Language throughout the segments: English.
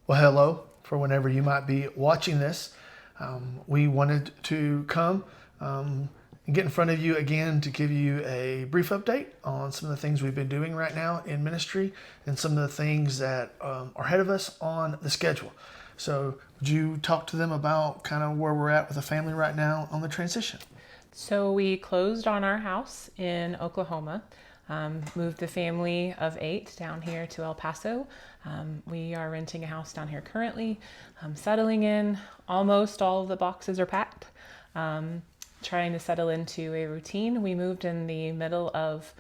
Well, hello, for whenever you might be watching this. We wanted to come and get in front of you again to give you a brief update on some of the things we've been doing right now in ministry and some of the things that are ahead of us on the schedule. So would you talk to them about kind of where we're at with the family right now on the transition? So we closed on our house in Oklahoma, moved the family of 8 down here to El Paso. We are renting a house down here currently, settling in. Almost all of the boxes are packed, trying to settle into a routine. We moved in the middle of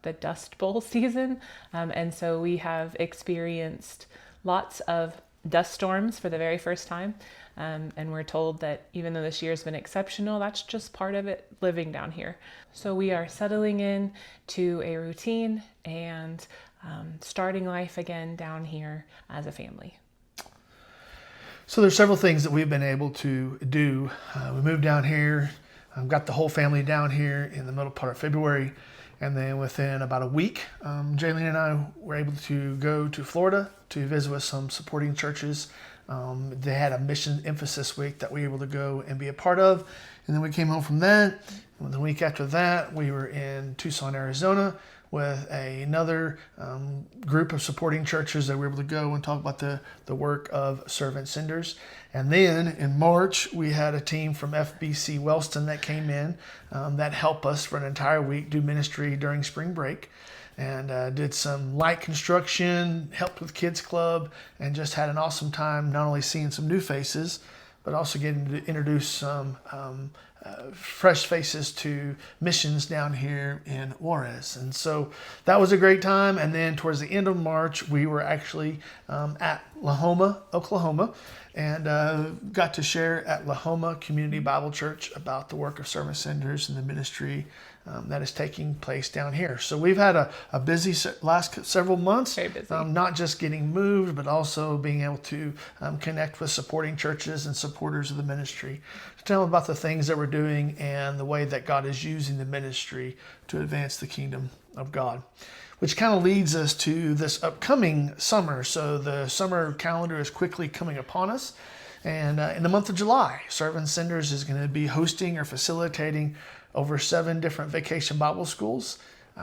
the Dust Bowl season, and so we have experienced lots of dust storms for the very first time. And we're told that even though this year's been exceptional, that's just part of it living down here. So we are settling in to a routine and starting life again down here as a family. So there's several things that we've been able to do. We moved down here, got the whole family down here in the middle part of February. And then within about a week, Jaylene and I were able to go to Florida to visit with some supporting churches. They had a mission emphasis week that we were able to go and be a part of. And then we came home from that. And the week after that, we were in Tucson, Arizona with another group of supporting churches that we were able to go and talk about the work of servant senders. And then in March, we had a team from FBC Wellston that came in that helped us for an entire week do ministry during spring break. And did some light construction, helped with Kids Club, and just had an awesome time not only seeing some new faces, but also getting to introduce some fresh faces to missions down here in Juarez. And so that was a great time. And then towards the end of March, we were actually at Lahoma, Oklahoma, and got to share at Lahoma Community Bible Church about the work of servant senders and the ministry that is taking place down here. So we've had a busy last several months. Very busy. Not just getting moved, but also being able to connect with supporting churches and supporters of the ministry to tell them about the things that we're doing and the way that God is using the ministry to advance the kingdom of God. Which kind of leads us to this upcoming summer. So the summer calendar is quickly coming upon us. And in the month of July, Servant Senders is going to be hosting or facilitating over 7 different vacation Bible schools.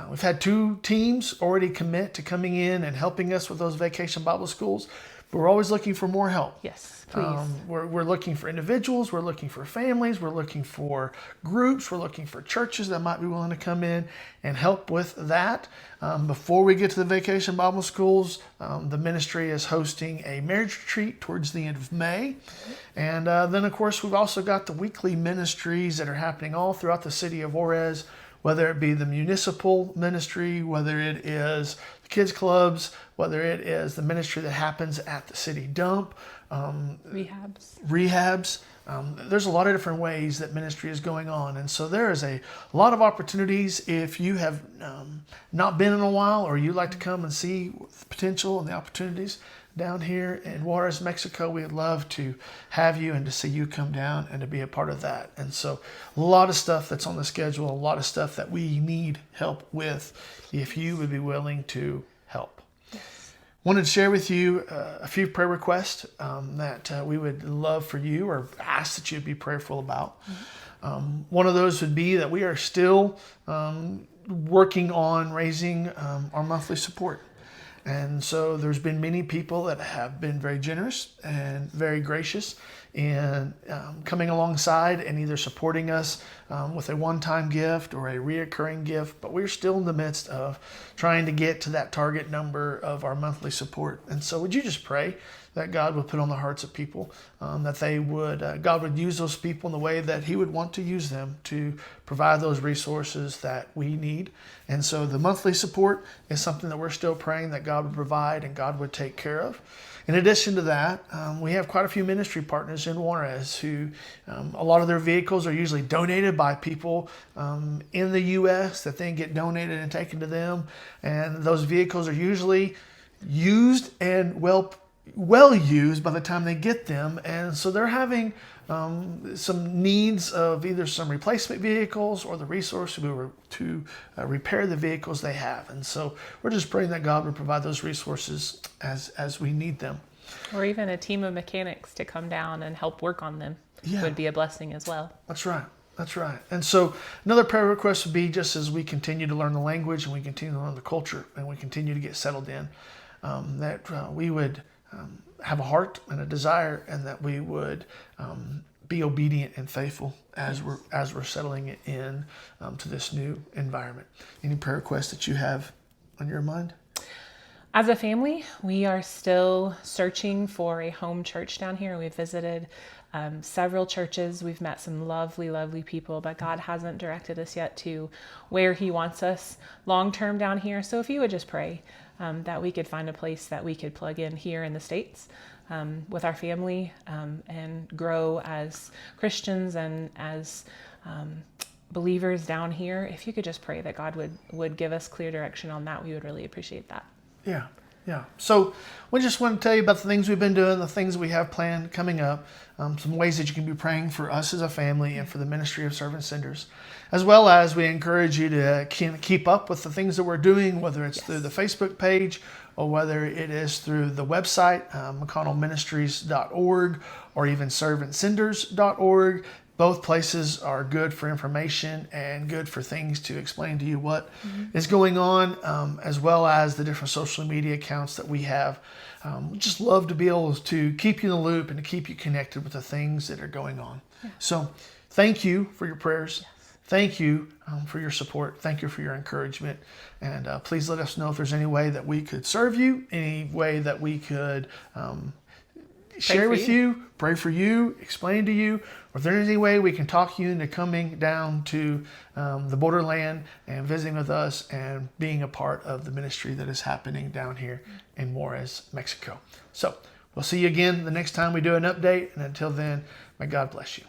We've had 2 teams already commit to coming in and helping us with those vacation Bible schools, but we're always looking for more help. Yes, please. We're looking for individuals, we're looking for families, we're looking for groups, we're looking for churches that might be willing to come in and help with that. Before we get to the vacation Bible schools, the ministry is hosting a marriage retreat towards the end of May. And then, of course, we've also got the weekly ministries that are happening all throughout the city of Juarez, whether it be the municipal ministry, whether it is the kids clubs, whether it is the ministry that happens at the city dump, rehabs. There's a lot of different ways that ministry is going on. And so there is a lot of opportunities. If you have not been in a while, or you'd like to come and see the potential and the opportunities down here in Juarez, Mexico, we'd love to have you and to see you come down and to be a part of that. And so a lot of stuff that's on the schedule, a lot of stuff that we need help with, if you would be willing to help. Wanted to share with you a few prayer requests that we would love for you, or ask that you be prayerful about. One of those would be that we are still working on raising our monthly support. And so there's been many people that have been very generous and very gracious in coming alongside and either supporting us with a one-time gift or a reoccurring gift. But we're still in the midst of trying to get to that target number of our monthly support. And so would you just pray that God would put on the hearts of people, that they would, God would use those people in the way that He would want to use them to provide those resources that we need. And so the monthly support is something that we're still praying that God would provide and God would take care of. In addition to that, we have quite a few ministry partners in Juarez who, a lot of their vehicles are usually donated by people in the U.S. that then get donated and taken to them. And those vehicles are usually used and well used by the time they get them. And so they're having some needs of either some replacement vehicles or the resource to repair the vehicles they have. And so we're just praying that God would provide those resources as we need them. Or even a team of mechanics to come down and help work on them Yeah. would be a blessing as well. That's right. That's right. And so another prayer request would be, just as we continue to learn the language and we continue to learn the culture and we continue to get settled in, that we would have a heart and a desire, and that we would be obedient and faithful as we're settling it in to this new environment. Any prayer requests that you have on your mind? As a family, we are still searching for a home church down here. We've visited several churches. We've met some lovely, lovely people, but God hasn't directed us yet to where He wants us long-term down here. So if you would just pray that we could find a place that we could plug in here in the States with our family and grow as Christians and as believers down here. If you could just pray that God would give us clear direction on that, we would really appreciate that. Yeah, yeah. So we just want to tell you about the things we've been doing, the things we have planned coming up, some ways that you can be praying for us as a family and for the ministry of Servant Senders, as well as we encourage you to keep up with the things that we're doing, whether it's through the Facebook page or whether it is through the website, McConnellministries.org, or even ServantSenders.org. Both places are good for information and good for things to explain to you what is going on, as well as the different social media accounts that we have. We just love to be able to keep you in the loop and to keep you connected with the things that are going on. Yeah. So thank you for your prayers. Yes. Thank you for your support. Thank you for your encouragement. And please let us know if there's any way that we could serve you, any way that we could share with you, pray for you, explain to you, or if there's any way we can talk you into coming down to the borderland and visiting with us and being a part of the ministry that is happening down here in Juarez, Mexico. So we'll see you again the next time we do an update. And until then, may God bless you.